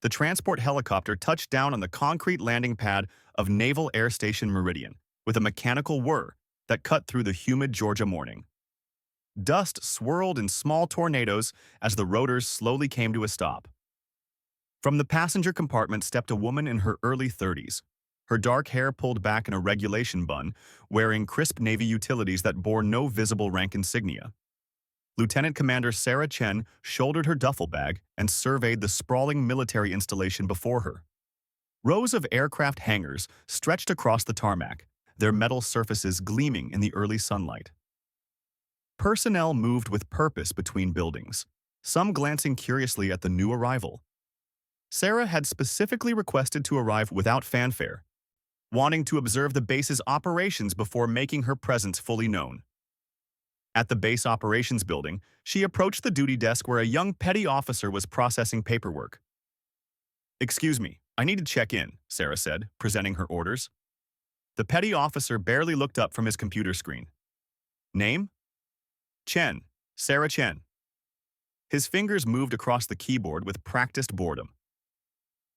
The transport helicopter touched down on the concrete landing pad of Naval Air Station Meridian with a mechanical whir that cut through the humid Georgia morning. Dust swirled in small tornadoes as the rotors slowly came to a stop. From the passenger compartment stepped a woman in her early 30s, her dark hair pulled back in a regulation bun, wearing crisp Navy utilities that bore no visible rank insignia. Lieutenant Commander Sarah Chen shouldered her duffel bag and surveyed the sprawling military installation before her. Rows of aircraft hangars stretched across the tarmac, their metal surfaces gleaming in the early sunlight. Personnel moved with purpose between buildings, some glancing curiously at the new arrival. Sarah had specifically requested to arrive without fanfare, wanting to observe the base's operations before making her presence fully known. At the base operations building, she approached the duty desk where a young petty officer was processing paperwork. "Excuse me, I need to check in," Sarah said, presenting her orders. The petty officer barely looked up from his computer screen. "Name?" "Chen, Sarah Chen." His fingers moved across the keyboard with practiced boredom.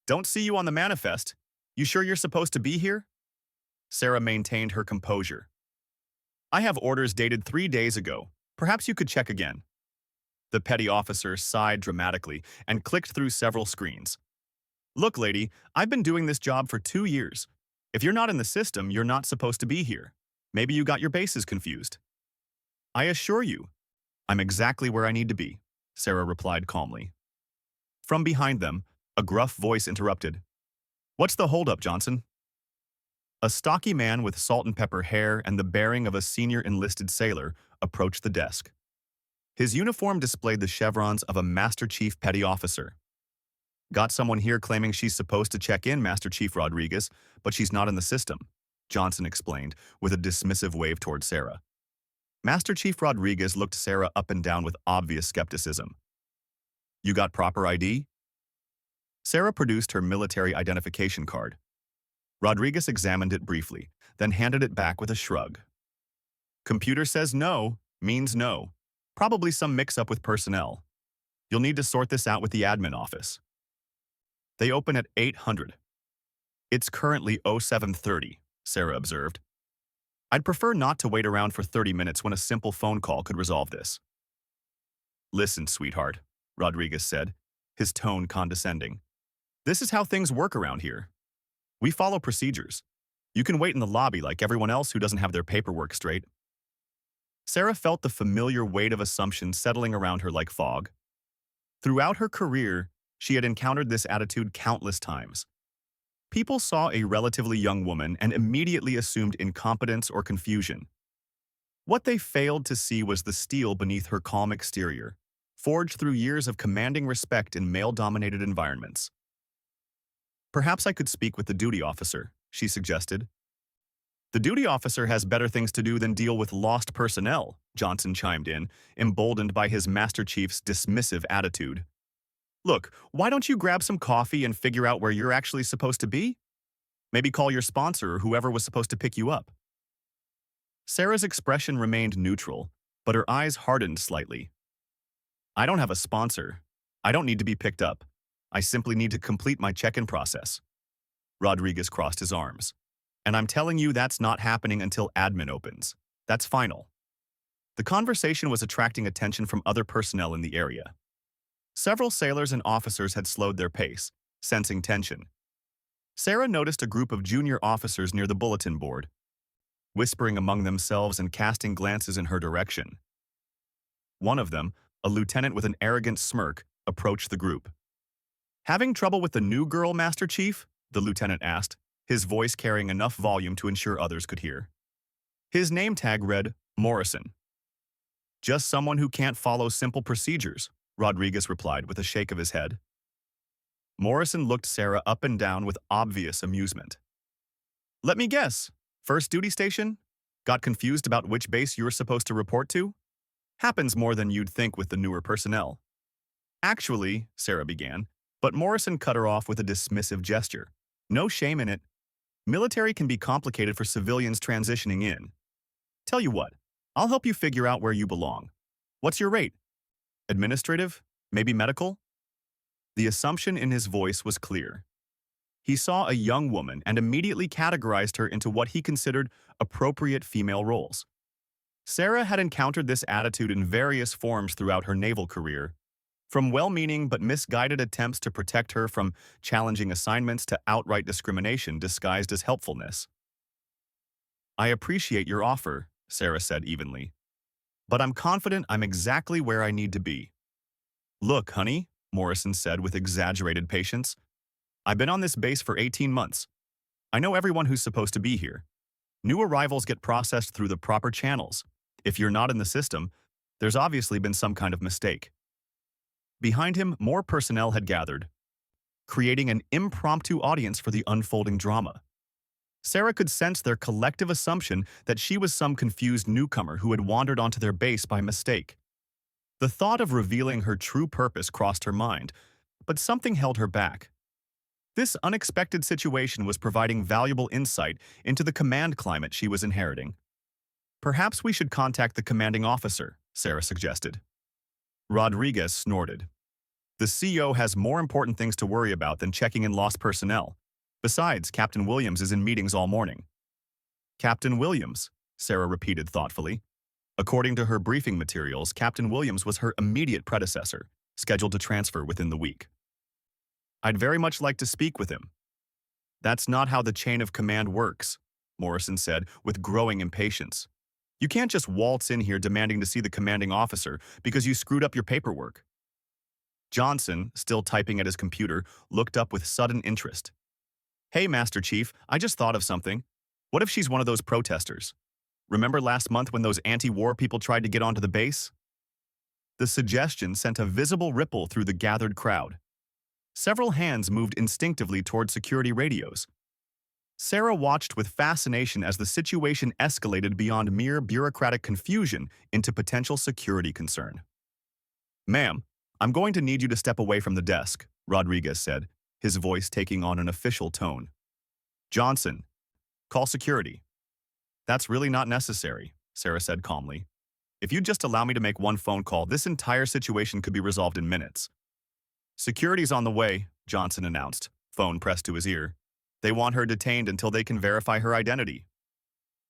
"Don't see you on the manifest. You sure you're supposed to be here?" Sarah maintained her composure. "I have orders dated 3 days ago. Perhaps you could check again." The petty officer sighed dramatically and clicked through several screens. "Look, lady, I've been doing this job for 2 years. If you're not in the system, you're not supposed to be here. Maybe you got your bases confused." "I assure you, I'm exactly where I need to be," Sarah replied calmly. From behind them, a gruff voice interrupted. "What's the holdup, Johnson?" A stocky man with salt and pepper hair and the bearing of a senior enlisted sailor approached the desk. His uniform displayed the chevrons of a Master Chief Petty Officer. "Got someone here claiming she's supposed to check in, Master Chief Rodriguez, but she's not in the system," Johnson explained, with a dismissive wave toward Sarah. Master Chief Rodriguez looked Sarah up and down with obvious skepticism. "You got proper ID?" Sarah produced her military identification card. Rodriguez examined it briefly, then handed it back with a shrug. "Computer says no, means no. Probably some mix-up with personnel. You'll need to sort this out with the admin office. They open at 800. It's currently 0730, Sarah observed. "I'd prefer not to wait around for 30 minutes when a simple phone call could resolve this." "Listen, sweetheart," Rodriguez said, his tone condescending. "This is how things work around here. We follow procedures. You can wait in the lobby like everyone else who doesn't have their paperwork straight." Sarah felt the familiar weight of assumption settling around her like fog. Throughout her career, she had encountered this attitude countless times. People saw a relatively young woman and immediately assumed incompetence or confusion. What they failed to see was the steel beneath her calm exterior, forged through years of commanding respect in male-dominated environments. "Perhaps I could speak with the duty officer," she suggested. "The duty officer has better things to do than deal with lost personnel," Johnson chimed in, emboldened by his Master Chief's dismissive attitude. "Look, why don't you grab some coffee and figure out where you're actually supposed to be? Maybe call your sponsor or whoever was supposed to pick you up." Sarah's expression remained neutral, but her eyes hardened slightly. "I don't have a sponsor. I don't need to be picked up. I simply need to complete my check-in process." Rodriguez crossed his arms. "And I'm telling you that's not happening until admin opens. That's final." The conversation was attracting attention from other personnel in the area. Several sailors and officers had slowed their pace, sensing tension. Sarah noticed a group of junior officers near the bulletin board, whispering among themselves and casting glances in her direction. One of them, a lieutenant with an arrogant smirk, approached the group. "Having trouble with the new girl, Master Chief?" the lieutenant asked, his voice carrying enough volume to ensure others could hear. His name tag read, Morrison. "Just someone who can't follow simple procedures," Rodriguez replied with a shake of his head. Morrison looked Sarah up and down with obvious amusement. "Let me guess. First duty station? Got confused about which base you're supposed to report to? Happens more than you'd think with the newer personnel." "Actually," Sarah began, but Morrison cut her off with a dismissive gesture. "No shame in it. Military can be complicated for civilians transitioning in. Tell you what, I'll help you figure out where you belong. What's your rate? Administrative? Maybe medical?" The assumption in his voice was clear. He saw a young woman and immediately categorized her into what he considered appropriate female roles. Sarah had encountered this attitude in various forms throughout her naval career, from well-meaning but misguided attempts to protect her from challenging assignments to outright discrimination disguised as helpfulness. "I appreciate your offer," Sarah said evenly, "but I'm confident I'm exactly where I need to be." "Look, honey," Morrison said with exaggerated patience, "I've been on this base for 18 months. I know everyone who's supposed to be here. New arrivals get processed through the proper channels. If you're not in the system, there's obviously been some kind of mistake." Behind him, more personnel had gathered, creating an impromptu audience for the unfolding drama. Sarah could sense their collective assumption that she was some confused newcomer who had wandered onto their base by mistake. The thought of revealing her true purpose crossed her mind, but something held her back. This unexpected situation was providing valuable insight into the command climate she was inheriting. "Perhaps we should contact the commanding officer," Sarah suggested. Rodriguez snorted. "The CO has more important things to worry about than checking in lost personnel. Besides, Captain Williams is in meetings all morning." "Captain Williams," Sarah repeated thoughtfully. According to her briefing materials, Captain Williams was her immediate predecessor, scheduled to transfer within the week. "I'd very much like to speak with him." "That's not how the chain of command works," Morrison said with growing impatience. "You can't just waltz in here demanding to see the commanding officer because you screwed up your paperwork." Johnson, still typing at his computer, looked up with sudden interest. "Hey, Master Chief, I just thought of something. What if she's one of those protesters? Remember last month when those anti-war people tried to get onto the base?" The suggestion sent a visible ripple through the gathered crowd. Several hands moved instinctively toward security radios. Sarah watched with fascination as the situation escalated beyond mere bureaucratic confusion into potential security concern. "Ma'am, I'm going to need you to step away from the desk," Rodriguez said, his voice taking on an official tone. "Johnson, call security." "That's really not necessary," Sarah said calmly. "If you'd just allow me to make one phone call, this entire situation could be resolved in minutes." "Security's on the way," Johnson announced, phone pressed to his ear. "They want her detained until they can verify her identity."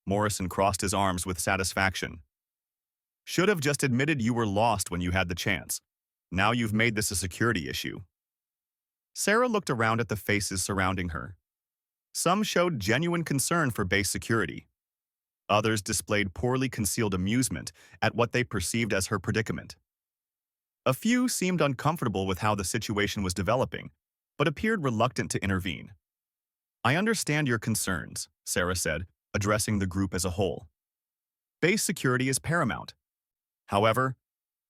Morrison crossed his arms with satisfaction. "Should have just admitted you were lost when you had the chance. Now you've made this a security issue." Sarah looked around at the faces surrounding her. Some showed genuine concern for base security. Others displayed poorly concealed amusement at what they perceived as her predicament. A few seemed uncomfortable with how the situation was developing, but appeared reluctant to intervene. "I understand your concerns," Sarah said, addressing the group as a whole. "Base security is paramount. However,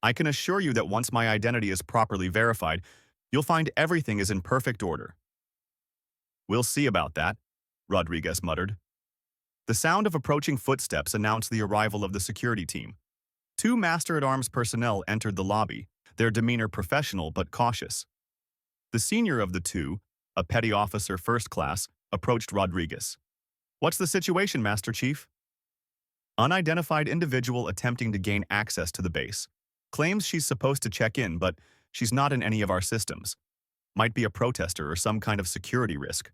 I can assure you that once my identity is properly verified, you'll find everything is in perfect order." "We'll see about that," Rodriguez muttered. The sound of approaching footsteps announced the arrival of the security team. Two Master-at-Arms personnel entered the lobby, their demeanor professional but cautious. The senior of the two, a petty officer first class, approached Rodriguez. "What's the situation, Master Chief?" "Unidentified individual attempting to gain access to the base. Claims she's supposed to check in, but she's not in any of our systems. Might be a protester or some kind of security risk."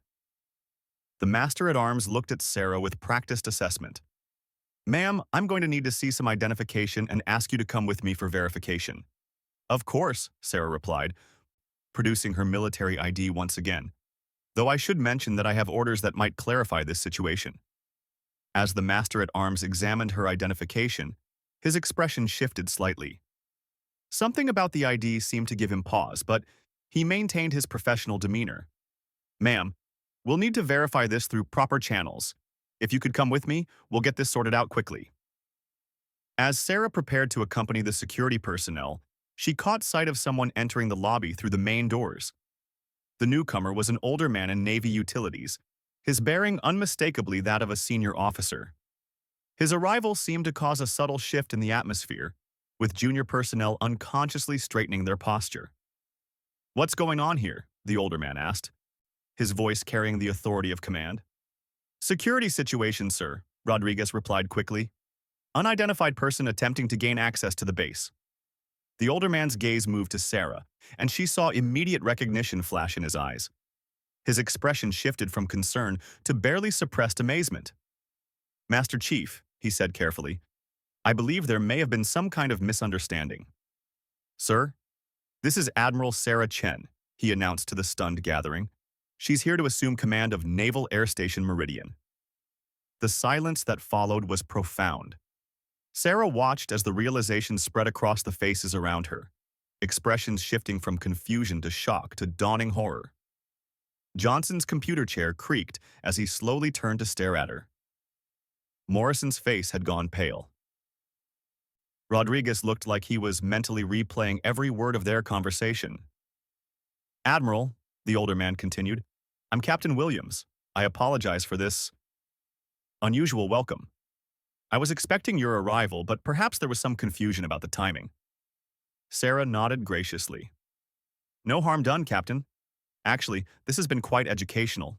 The Master-at-Arms looked at Sarah with practiced assessment. "Ma'am, I'm going to need to see some identification and ask you to come with me for verification." "Of course," Sarah replied, producing her military ID once again, "though I should mention that I have orders that might clarify this situation." As the Master-at-Arms examined her identification, his expression shifted slightly. Something about the ID seemed to give him pause, but he maintained his professional demeanor. "Ma'am, we'll need to verify this through proper channels. If you could come with me, we'll get this sorted out quickly." As Sarah prepared to accompany the security personnel, she caught sight of someone entering the lobby through the main doors. The newcomer was an older man in Navy utilities, his bearing unmistakably that of a senior officer. His arrival seemed to cause a subtle shift in the atmosphere, with junior personnel unconsciously straightening their posture. "What's going on here?" the older man asked, his voice carrying the authority of command. "Security situation, sir," Rodriguez replied quickly. "Unidentified person attempting to gain access to the base." The older man's gaze moved to Sarah, and she saw immediate recognition flash in his eyes. His expression shifted from concern to barely suppressed amazement. "Master Chief," he said carefully, "I believe there may have been some kind of misunderstanding." "Sir, this is Admiral Sarah Chen," he announced to the stunned gathering. "She's here to assume command of Naval Air Station Meridian." The silence that followed was profound. Sarah watched as the realization spread across the faces around her, expressions shifting from confusion to shock to dawning horror. Johnson's computer chair creaked as he slowly turned to stare at her. Morrison's face had gone pale. Rodriguez looked like he was mentally replaying every word of their conversation. "Admiral," the older man continued, "I'm Captain Williams. I apologize for this unusual welcome. I was expecting your arrival, but perhaps there was some confusion about the timing." Sarah nodded graciously. "No harm done, Captain. Actually, this has been quite educational."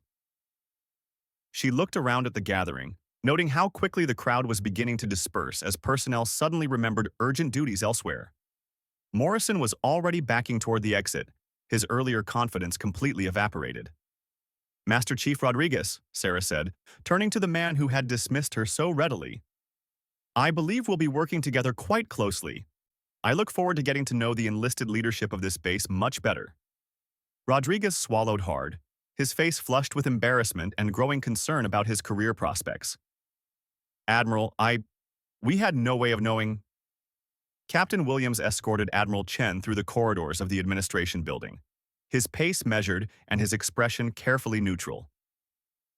She looked around at the gathering, noting how quickly the crowd was beginning to disperse as personnel suddenly remembered urgent duties elsewhere. Morrison was already backing toward the exit, his earlier confidence completely evaporated. "Master Chief Rodriguez," Sarah said, turning to the man who had dismissed her so readily. "I believe we'll be working together quite closely. I look forward to getting to know the enlisted leadership of this base much better." Rodriguez swallowed hard, his face flushed with embarrassment and growing concern about his career prospects. "Admiral, we had no way of knowing." Captain Williams escorted Admiral Chen through the corridors of the administration building, his pace measured and his expression carefully neutral.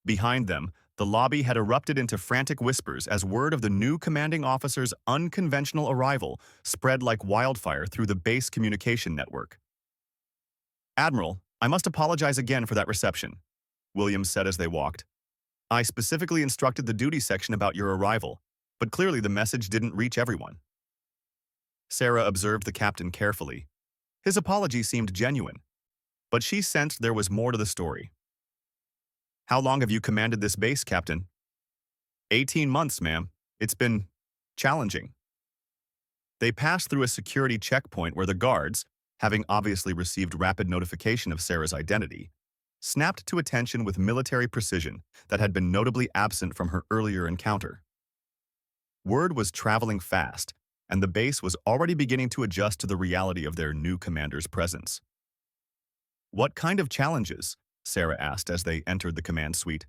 Behind them, the lobby had erupted into frantic whispers as word of the new commanding officer's unconventional arrival spread like wildfire through the base communication network. "Admiral, I must apologize again for that reception," Williams said as they walked. "I specifically instructed the duty section about your arrival, but clearly the message didn't reach everyone." Sarah observed the captain carefully. His apology seemed genuine, but she sensed there was more to the story. "How long have you commanded this base, Captain?" 18 months, ma'am. It's been challenging." They passed through a security checkpoint where the guards, having obviously received rapid notification of Sarah's identity, snapped to attention with military precision that had been notably absent from her earlier encounter. Word was traveling fast, and the base was already beginning to adjust to the reality of their new commander's presence. "What kind of challenges?" Sarah asked as they entered the command suite.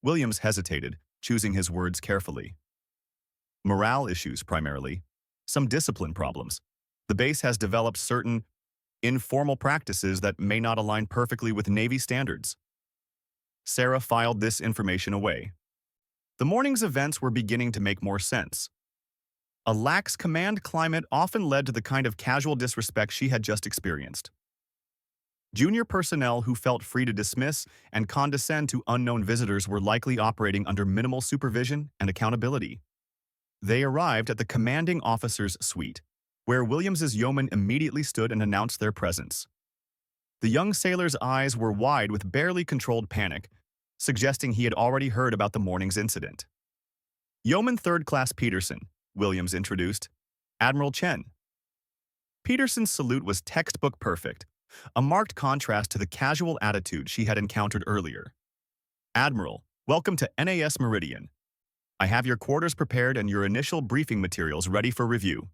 Williams hesitated, choosing his words carefully. "Morale issues, primarily. Some discipline problems. The base has developed certain informal practices that may not align perfectly with Navy standards." Sarah filed this information away. The morning's events were beginning to make more sense. A lax command climate often led to the kind of casual disrespect she had just experienced. Junior personnel who felt free to dismiss and condescend to unknown visitors were likely operating under minimal supervision and accountability. They arrived at the commanding officer's suite, where Williams's yeoman immediately stood and announced their presence. The young sailor's eyes were wide with barely controlled panic, suggesting he had already heard about the morning's incident. "Yeoman Third Class Peterson," Williams introduced. "Admiral Chen." Peterson's salute was textbook perfect, a marked contrast to the casual attitude she had encountered earlier. "Admiral, welcome to NAS Meridian. I have your quarters prepared and your initial briefing materials ready for review."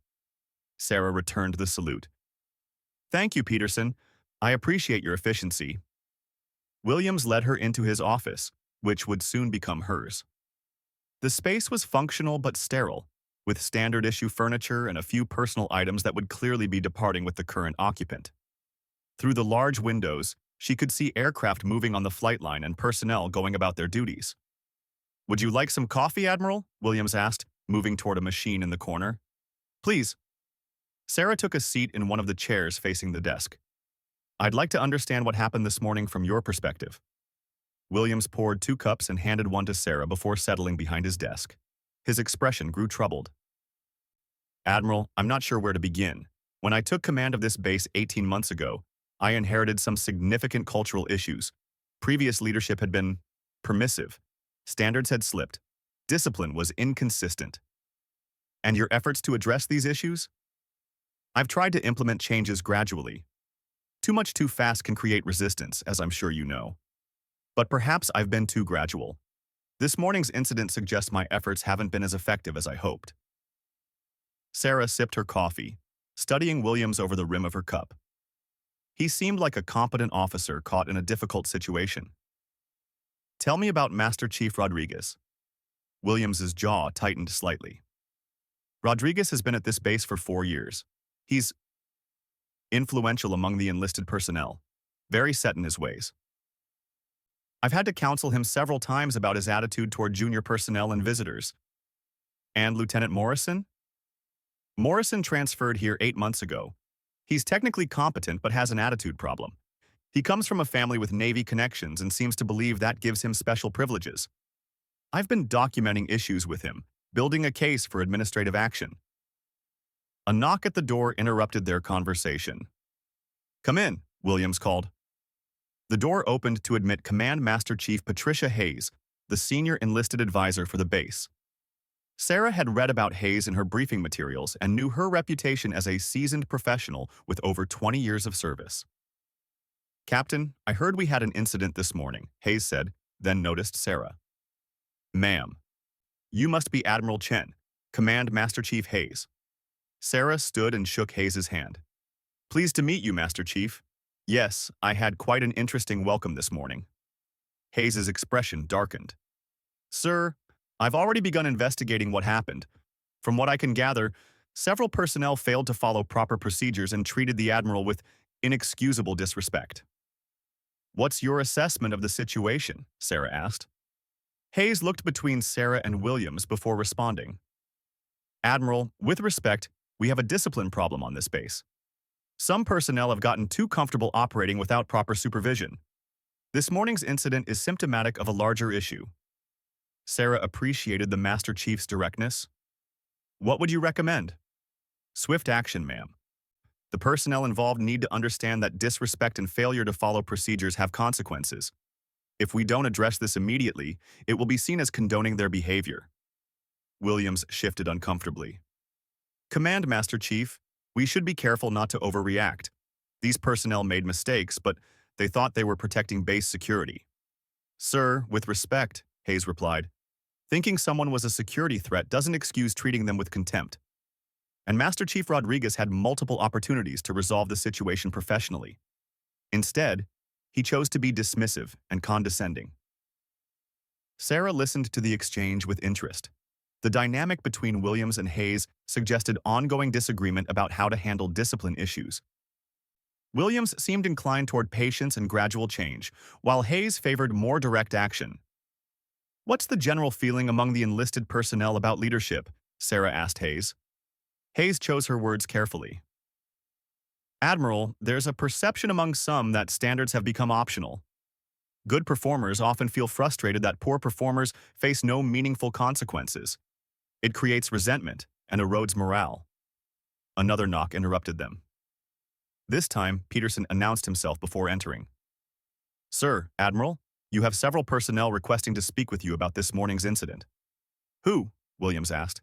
Sarah returned the salute. "Thank you, Peterson. I appreciate your efficiency." Williams led her into his office, which would soon become hers. The space was functional but sterile, with standard-issue furniture and a few personal items that would clearly be departing with the current occupant. Through the large windows, she could see aircraft moving on the flight line and personnel going about their duties. "Would you like some coffee, Admiral?" Williams asked, moving toward a machine in the corner. "Please." Sarah took a seat in one of the chairs facing the desk. "I'd like to understand what happened this morning from your perspective." Williams poured 2 cups and handed one to Sarah before settling behind his desk. His expression grew troubled. "Admiral, I'm not sure where to begin. When I took command of this base 18 months ago, I inherited some significant cultural issues. Previous leadership had been permissive. Standards had slipped. Discipline was inconsistent. And your efforts to address these issues?" I've tried to implement changes gradually. Too much too fast can create resistance, as I'm sure you know. But perhaps I've been too gradual. This morning's incident suggests my efforts haven't been as effective as I hoped. Sarah sipped her coffee, studying Williams over the rim of her cup. He seemed like a competent officer caught in a difficult situation. Tell me about Master Chief Rodriguez. Williams's jaw tightened slightly. Rodriguez has been at this base for 4 years. He's influential among the enlisted personnel, very set in his ways. I've had to counsel him several times about his attitude toward junior personnel and visitors. And Lieutenant Morrison? Morrison transferred here 8 months ago. He's technically competent but has an attitude problem. He comes from a family with Navy connections and seems to believe that gives him special privileges. I've been documenting issues with him, building a case for administrative action. A knock at the door interrupted their conversation. "Come in," Williams called. The door opened to admit Command Master Chief Patricia Hayes, the senior enlisted advisor for the base. Sarah had read about Hayes in her briefing materials and knew her reputation as a seasoned professional with over 20 years of service. "Captain, I heard we had an incident this morning," Hayes said, then noticed Sarah. "Ma'am, you must be Admiral Chen, Command Master Chief Hayes." Sarah stood and shook Hayes's hand. "Pleased to meet you, Master Chief. Yes, I had quite an interesting welcome this morning." Hayes's expression darkened. "Sir, I've already begun investigating what happened. From what I can gather, several personnel failed to follow proper procedures and treated the Admiral with inexcusable disrespect." "What's your assessment of the situation?" Sarah asked. Hayes looked between Sarah and Williams before responding. "Admiral, with respect, we have a discipline problem on this base. Some personnel have gotten too comfortable operating without proper supervision. This morning's incident is symptomatic of a larger issue." Sarah appreciated the Master Chief's directness. "What would you recommend?" "Swift action, ma'am. The personnel involved need to understand that disrespect and failure to follow procedures have consequences. If we don't address this immediately, it will be seen as condoning their behavior." Williams shifted uncomfortably. "Command, Master Chief, we should be careful not to overreact. These personnel made mistakes, but they thought they were protecting base security." "Sir, with respect," Hayes replied, "thinking someone was a security threat doesn't excuse treating them with contempt. And Master Chief Rodriguez had multiple opportunities to resolve the situation professionally. Instead, he chose to be dismissive and condescending." Sarah listened to the exchange with interest. The dynamic between Williams and Hayes suggested ongoing disagreement about how to handle discipline issues. Williams seemed inclined toward patience and gradual change, while Hayes favored more direct action. "What's the general feeling among the enlisted personnel about leadership?" Sarah asked Hayes. Hayes chose her words carefully. "Admiral, there's a perception among some that standards have become optional. Good performers often feel frustrated that poor performers face no meaningful consequences. It creates resentment and erodes morale." Another knock interrupted them. This time, Peterson announced himself before entering. "Sir, Admiral, you have several personnel requesting to speak with you about this morning's incident." "Who?" Williams asked.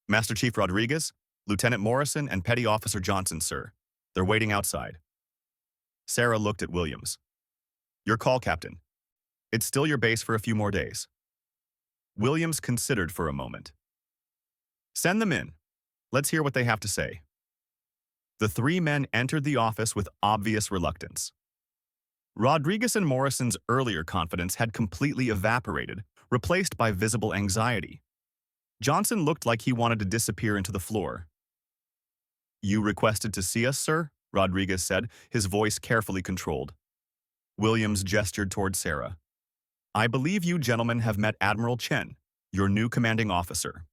"Master Chief Rodriguez, Lieutenant Morrison, and Petty Officer Johnson, sir. They're waiting outside." Sarah looked at Williams. "Your call, Captain. It's still your base for a few more days." Williams considered for a moment. "Send them in. Let's hear what they have to say." The 3 men entered the office with obvious reluctance. Rodriguez and Morrison's earlier confidence had completely evaporated, replaced by visible anxiety. Johnson looked like he wanted to disappear into the floor. "You requested to see us, sir?" Rodriguez said, his voice carefully controlled. Williams gestured toward Sarah. "I believe you gentlemen have met Admiral Chen, your new commanding officer."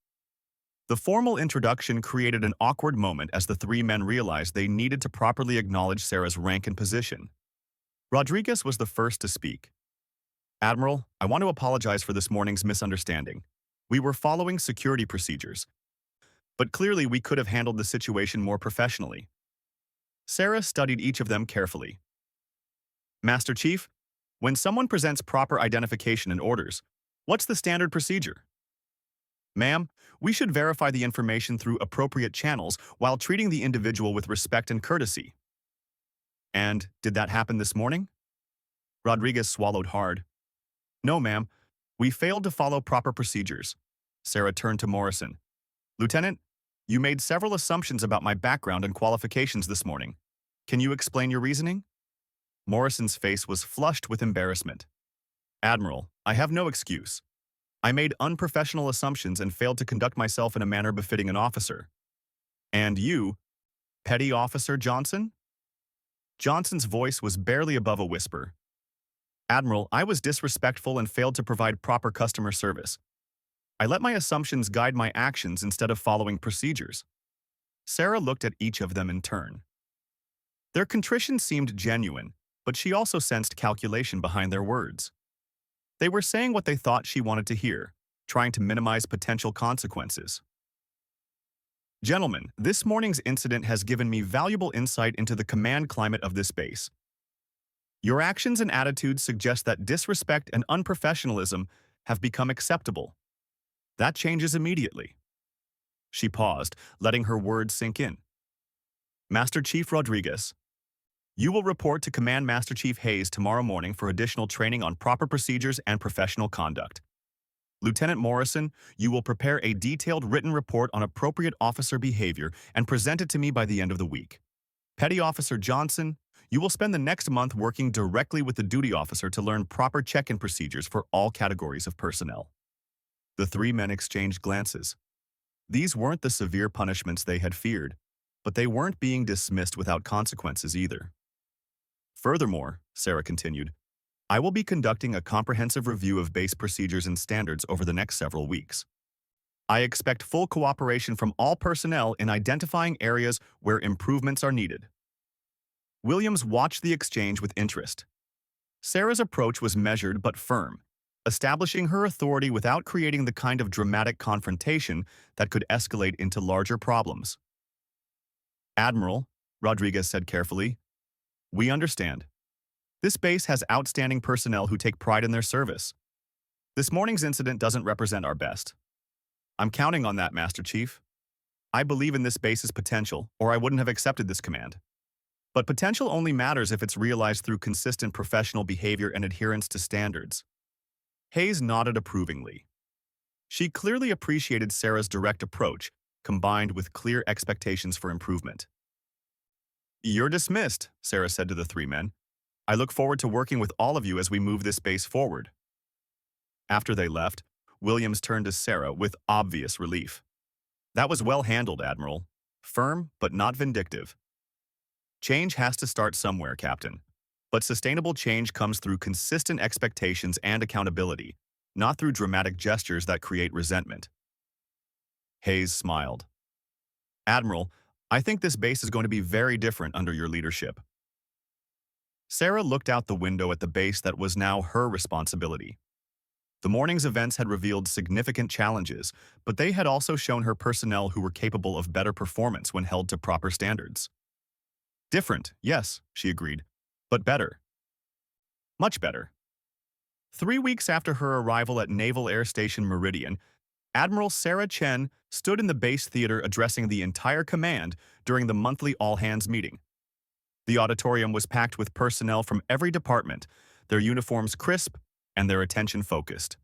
The formal introduction created an awkward moment as the 3 men realized they needed to properly acknowledge Sarah's rank and position. Rodriguez was the first to speak. "Admiral, I want to apologize for this morning's misunderstanding. We were following security procedures, but clearly we could have handled the situation more professionally." Sarah studied each of them carefully. "Master Chief, when someone presents proper identification and orders, what's the standard procedure?" Ma'am, we should verify the information through appropriate channels while treating the individual with respect and courtesy. And did that happen this morning? Rodriguez swallowed hard. No, ma'am. We failed to follow proper procedures. Sarah turned to Morrison. Lieutenant, you made several assumptions about my background and qualifications this morning. Can you explain your reasoning? Morrison's face was flushed with embarrassment. Admiral, I have no excuse. I made unprofessional assumptions and failed to conduct myself in a manner befitting an officer. And you, Petty Officer Johnson? Johnson's voice was barely above a whisper. Admiral, I was disrespectful and failed to provide proper customer service. I let my assumptions guide my actions instead of following procedures. Sarah looked at each of them in turn. Their contrition seemed genuine, but she also sensed calculation behind their words. They were saying what they thought she wanted to hear, trying to minimize potential consequences. Gentlemen, this morning's incident has given me valuable insight into the command climate of this base. Your actions and attitudes suggest that disrespect and unprofessionalism have become acceptable. That changes immediately. She paused, letting her words sink in. Master Chief Rodriguez, you will report to Command Master Chief Hayes tomorrow morning for additional training on proper procedures and professional conduct. Lieutenant Morrison, you will prepare a detailed written report on appropriate officer behavior and present it to me by the end of the week. Petty Officer Johnson, you will spend the next month working directly with the duty officer to learn proper check-in procedures for all categories of personnel. The three men exchanged glances. These weren't the severe punishments they had feared, but they weren't being dismissed without consequences either. Furthermore, Sarah continued, I will be conducting a comprehensive review of base procedures and standards over the next several weeks. I expect full cooperation from all personnel in identifying areas where improvements are needed. Williams watched the exchange with interest. Sarah's approach was measured but firm, establishing her authority without creating the kind of dramatic confrontation that could escalate into larger problems. Admiral, Rodriguez said carefully, we understand. This base has outstanding personnel who take pride in their service. This morning's incident doesn't represent our best. I'm counting on that, Master Chief. I believe in this base's potential, or I wouldn't have accepted this command. But potential only matters if it's realized through consistent professional behavior and adherence to standards. Hayes nodded approvingly. She clearly appreciated Sarah's direct approach, combined with clear expectations for improvement. You're dismissed, Sarah said to the three men. I look forward to working with all of you as we move this base forward. After they left, Williams turned to Sarah with obvious relief. That was well handled, Admiral. Firm, but not vindictive. Change has to start somewhere, Captain. But sustainable change comes through consistent expectations and accountability, not through dramatic gestures that create resentment. Hayes smiled. Admiral, I think this base is going to be very different under your leadership. Sarah looked out the window at the base that was now her responsibility. The morning's events had revealed significant challenges, but they had also shown her personnel who were capable of better performance when held to proper standards. Different, yes, she agreed, but better. Much better. 3 weeks after her arrival at Naval Air Station Meridian, Admiral Sarah Chen stood in the base theater addressing the entire command during the monthly all-hands meeting. The auditorium was packed with personnel from every department, their uniforms crisp and their attention focused.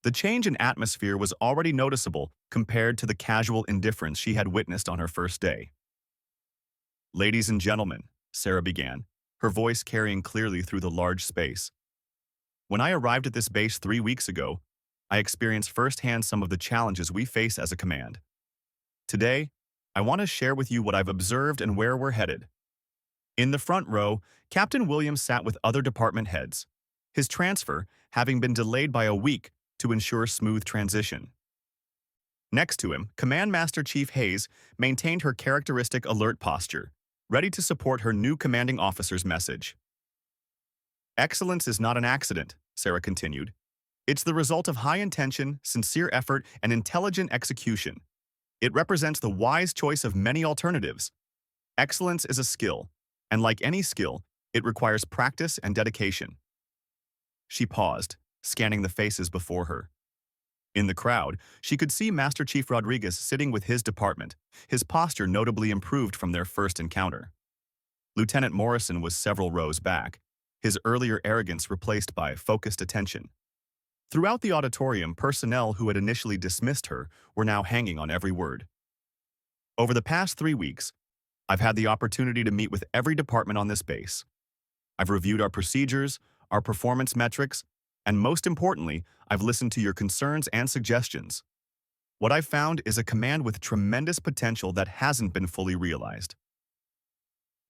The change in atmosphere was already noticeable compared to the casual indifference she had witnessed on her first day. Ladies and gentlemen, Sarah began, her voice carrying clearly through the large space. When I arrived at this base 3 weeks ago, I experienced firsthand some of the challenges we face as a command. Today, I want to share with you what I've observed and where we're headed. In the front row, Captain Williams sat with other department heads, his transfer having been delayed by a week to ensure smooth transition. Next to him, Command Master Chief Hayes maintained her characteristic alert posture, ready to support her new commanding officer's message. Excellence is not an accident, Sarah continued. It's the result of high intention, sincere effort, and intelligent execution. It represents the wise choice of many alternatives. Excellence is a skill, and like any skill, it requires practice and dedication. She paused, scanning the faces before her. In the crowd, she could see Master Chief Rodriguez sitting with his department, his posture notably improved from their first encounter. Lieutenant Morrison was several rows back, his earlier arrogance replaced by focused attention. Throughout the auditorium, personnel who had initially dismissed her were now hanging on every word. Over the past 3 weeks, I've had the opportunity to meet with every department on this base. I've reviewed our procedures, our performance metrics, and most importantly, I've listened to your concerns and suggestions. What I've found is a command with tremendous potential that hasn't been fully realized.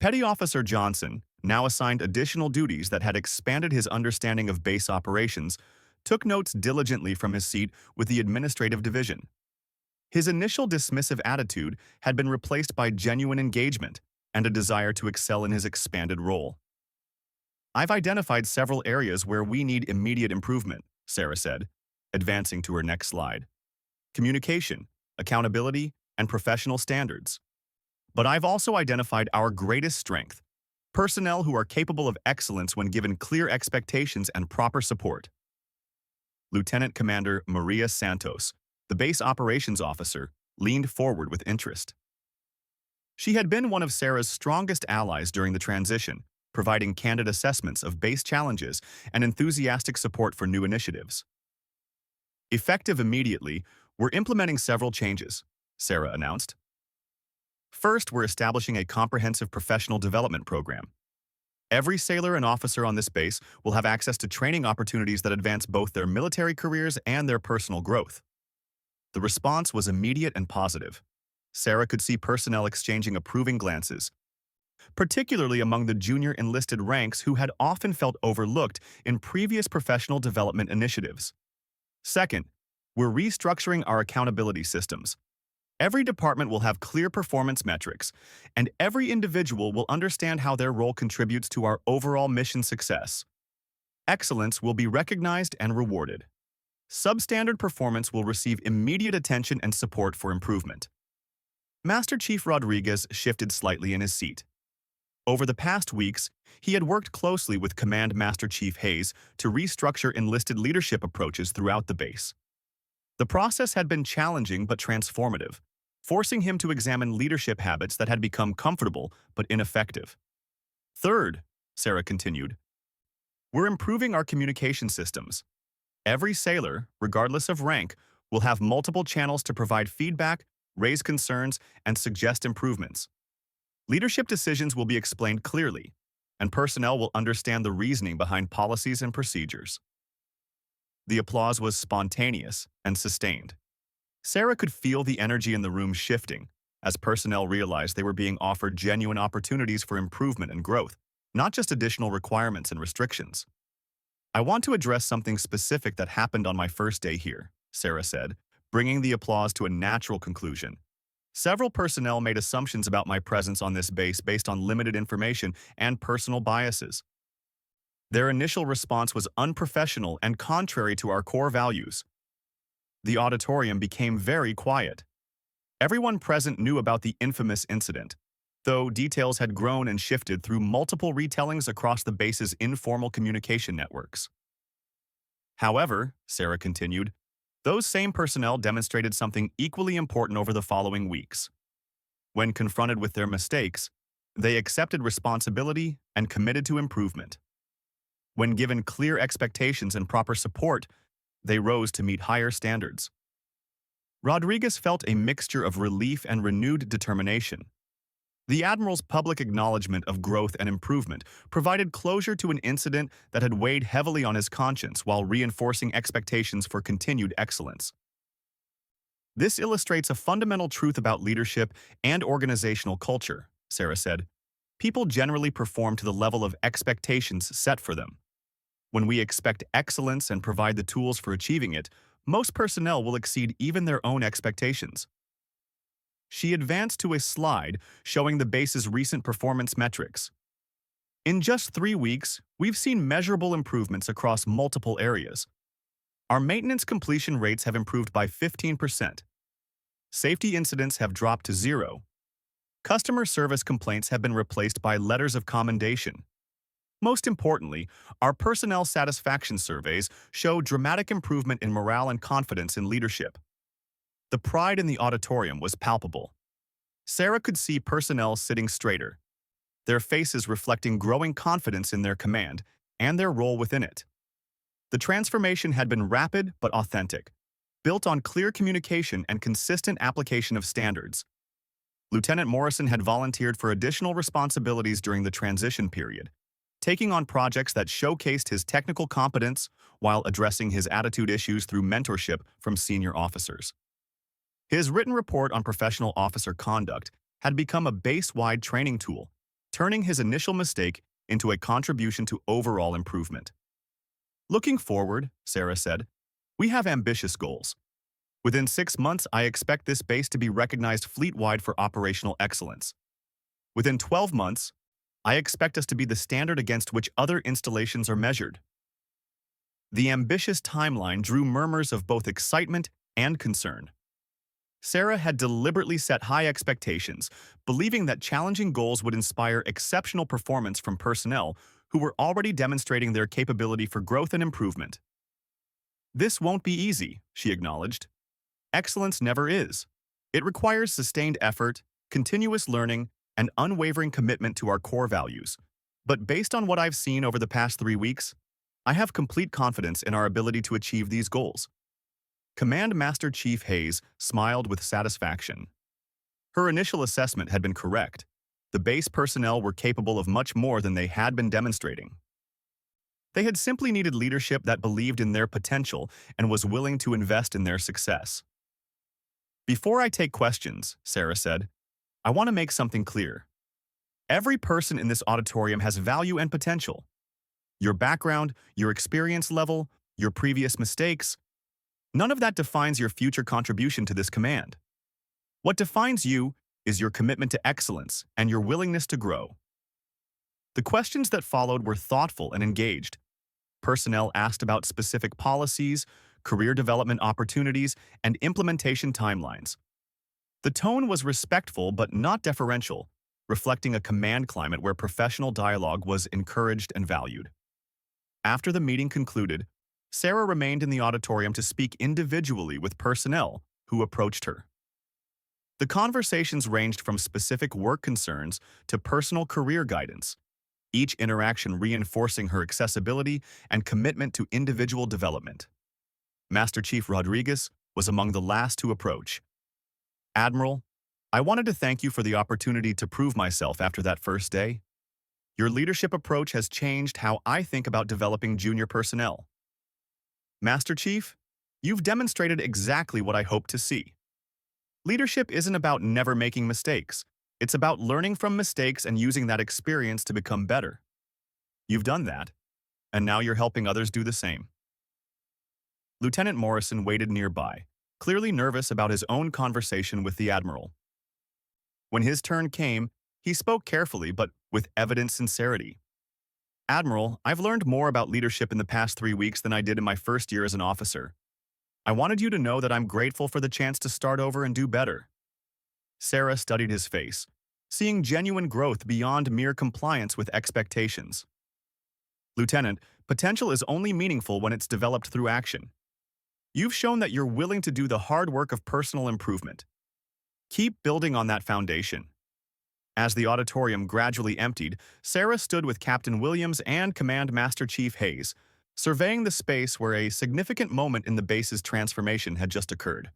Petty Officer Johnson, now assigned additional duties that had expanded his understanding of base operations, took notes diligently from his seat with the administrative division. His initial dismissive attitude had been replaced by genuine engagement and a desire to excel in his expanded role. I've identified several areas where we need immediate improvement, Sarah said, advancing to her next slide. Communication, accountability, and professional standards. But I've also identified our greatest strength, personnel who are capable of excellence when given clear expectations and proper support. Lieutenant Commander Maria Santos, the base operations officer, leaned forward with interest. She had been one of Sarah's strongest allies during the transition, providing candid assessments of base challenges and enthusiastic support for new initiatives. Effective immediately, we're implementing several changes, Sarah announced. First, we're establishing a comprehensive professional development program. Every sailor and officer on this base will have access to training opportunities that advance both their military careers and their personal growth. The response was immediate and positive. Sarah could see personnel exchanging approving glances, particularly among the junior enlisted ranks who had often felt overlooked in previous professional development initiatives. Second, we're restructuring our accountability systems. Every department will have clear performance metrics, and every individual will understand how their role contributes to our overall mission success. Excellence will be recognized and rewarded. Substandard performance will receive immediate attention and support for improvement. Master Chief Rodriguez shifted slightly in his seat. Over the past weeks, he had worked closely with Command Master Chief Hayes to restructure enlisted leadership approaches throughout the base. The process had been challenging but transformative, forcing him to examine leadership habits that had become comfortable but ineffective. Third, Sarah continued, we're improving our communication systems. Every sailor, regardless of rank, will have multiple channels to provide feedback, raise concerns, and suggest improvements. Leadership decisions will be explained clearly, and personnel will understand the reasoning behind policies and procedures. The applause was spontaneous and sustained. Sarah could feel the energy in the room shifting as personnel realized they were being offered genuine opportunities for improvement and growth, not just additional requirements and restrictions. I want to address something specific that happened on my first day here, Sarah said, bringing the applause to a natural conclusion. Several personnel made assumptions about my presence on this base based on limited information and personal biases. Their initial response was unprofessional and contrary to our core values. The auditorium became very quiet. Everyone present knew about the infamous incident, though details had grown and shifted through multiple retellings across the base's informal communication networks. However, Sarah continued, those same personnel demonstrated something equally important over the following weeks. When confronted with their mistakes, they accepted responsibility and committed to improvement. When given clear expectations and proper support, they rose to meet higher standards. Rodriguez felt a mixture of relief and renewed determination. The Admiral's public acknowledgement of growth and improvement provided closure to an incident that had weighed heavily on his conscience while reinforcing expectations for continued excellence. This illustrates a fundamental truth about leadership and organizational culture, Sarah said. People generally perform to the level of expectations set for them. When we expect excellence and provide the tools for achieving it, most personnel will exceed even their own expectations. She advanced to a slide showing the base's recent performance metrics. In just 3 weeks, we've seen measurable improvements across multiple areas. Our maintenance completion rates have improved by 15%. Safety incidents have dropped to 0. Customer service complaints have been replaced by letters of commendation. Most importantly, our personnel satisfaction surveys show dramatic improvement in morale and confidence in leadership. The pride in the auditorium was palpable. Sarah could see personnel sitting straighter, their faces reflecting growing confidence in their command and their role within it. The transformation had been rapid but authentic, built on clear communication and consistent application of standards. Lieutenant Morrison had volunteered for additional responsibilities during the transition period, taking on projects that showcased his technical competence while addressing his attitude issues through mentorship from senior officers. His written report on professional officer conduct had become a base-wide training tool, turning his initial mistake into a contribution to overall improvement. Looking forward, Sarah said, we have ambitious goals. Within 6 months, I expect this base to be recognized fleet-wide for operational excellence. Within 12 months, I expect us to be the standard against which other installations are measured. The ambitious timeline drew murmurs of both excitement and concern. Sarah had deliberately set high expectations, believing that challenging goals would inspire exceptional performance from personnel who were already demonstrating their capability for growth and improvement. This won't be easy, she acknowledged. Excellence never is. It requires sustained effort, continuous learning, and unwavering commitment to our core values. But based on what I've seen over the past 3 weeks, I have complete confidence in our ability to achieve these goals. Command Master Chief Hayes smiled with satisfaction. Her initial assessment had been correct. The base personnel were capable of much more than they had been demonstrating. They had simply needed leadership that believed in their potential and was willing to invest in their success. Before I take questions, Sarah said, I want to make something clear. Every person in this auditorium has value and potential. Your background, your experience level, your previous mistakes, none of that defines your future contribution to this command. What defines you is your commitment to excellence and your willingness to grow. The questions that followed were thoughtful and engaged. Personnel asked about specific policies, career development opportunities, and implementation timelines. The tone was respectful but not deferential, reflecting a command climate where professional dialogue was encouraged and valued. After the meeting concluded, Sarah remained in the auditorium to speak individually with personnel who approached her. The conversations ranged from specific work concerns to personal career guidance, each interaction reinforcing her accessibility and commitment to individual development. Master Chief Rodriguez was among the last to approach. Admiral, I wanted to thank you for the opportunity to prove myself after that first day. Your leadership approach has changed how I think about developing junior personnel. Master Chief, you've demonstrated exactly what I hoped to see. Leadership isn't about never making mistakes. It's about learning from mistakes and using that experience to become better. You've done that, and now you're helping others do the same. Lieutenant Morrison waited nearby, clearly nervous about his own conversation with the Admiral. When his turn came, he spoke carefully but with evident sincerity. Admiral, I've learned more about leadership in the past 3 weeks than I did in my first year as an officer. I wanted you to know that I'm grateful for the chance to start over and do better. Sarah studied his face, seeing genuine growth beyond mere compliance with expectations. Lieutenant, potential is only meaningful when it's developed through action. You've shown that you're willing to do the hard work of personal improvement. Keep building on that foundation. As the auditorium gradually emptied, Sarah stood with Captain Williams and Command Master Chief Hayes, surveying the space where a significant moment in the base's transformation had just occurred.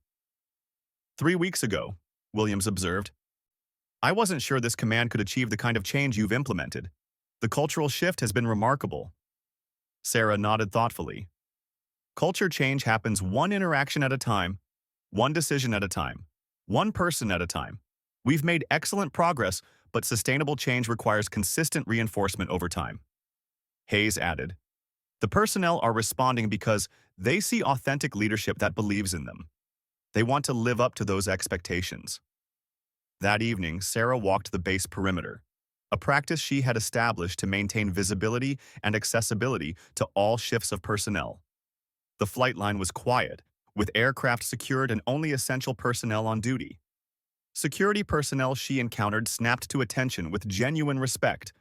3 weeks ago, Williams observed, I wasn't sure this command could achieve the kind of change you've implemented. The cultural shift has been remarkable. Sarah nodded thoughtfully. Culture change happens one interaction at a time, one decision at a time, one person at a time. We've made excellent progress, but sustainable change requires consistent reinforcement over time. Hayes added, the personnel are responding because they see authentic leadership that believes in them. They want to live up to those expectations. That evening, Sarah walked the base perimeter, a practice she had established to maintain visibility and accessibility to all shifts of personnel. The flight line was quiet, with aircraft secured and only essential personnel on duty. Security personnel she encountered snapped to attention with genuine respect.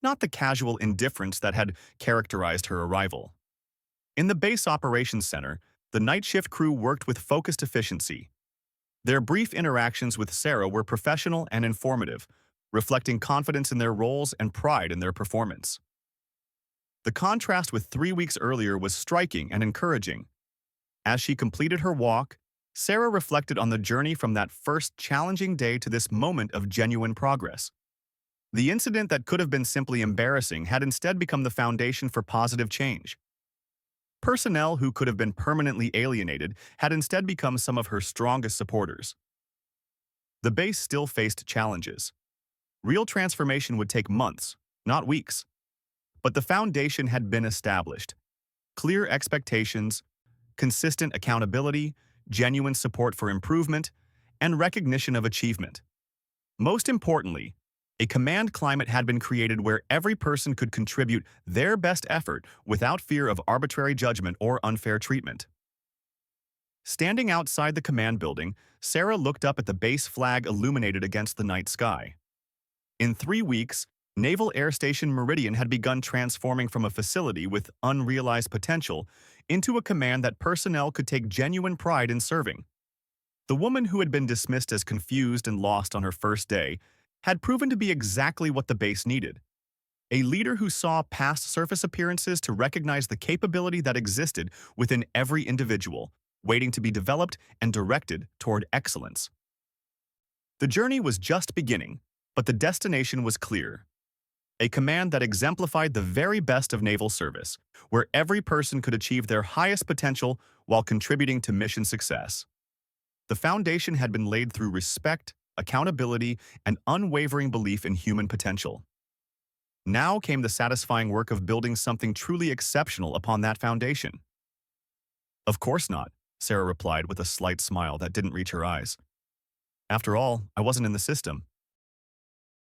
not the casual indifference that had characterized her arrival. In the base operations center, the night shift crew worked with focused efficiency. Their brief interactions with Sarah were professional and informative, reflecting confidence in their roles and pride in their performance. The contrast with 3 weeks earlier was striking and encouraging. As she completed her walk, Sarah reflected on the journey from that first challenging day to this moment of genuine progress. The incident that could have been simply embarrassing had instead become the foundation for positive change. Personnel who could have been permanently alienated had instead become some of her strongest supporters. The base still faced challenges. Real transformation would take months, not weeks. But the foundation had been established. Clear expectations, consistent accountability, genuine support for improvement, and recognition of achievement. Most importantly, a command climate had been created where every person could contribute their best effort without fear of arbitrary judgment or unfair treatment. Standing outside the command building, Sarah looked up at the base flag illuminated against the night sky. In 3 weeks, Naval Air Station Meridian had begun transforming from a facility with unrealized potential into a command that personnel could take genuine pride in serving. The woman who had been dismissed as confused and lost on her first day had proven to be exactly what the base needed. A leader who saw past surface appearances to recognize the capability that existed within every individual, waiting to be developed and directed toward excellence. The journey was just beginning, but the destination was clear. A command that exemplified the very best of naval service, where every person could achieve their highest potential while contributing to mission success. The foundation had been laid through respect, accountability, and unwavering belief in human potential. Now came the satisfying work of building something truly exceptional upon that foundation. "Of course not," Sarah replied with a slight smile that didn't reach her eyes. "After all, I wasn't in the system.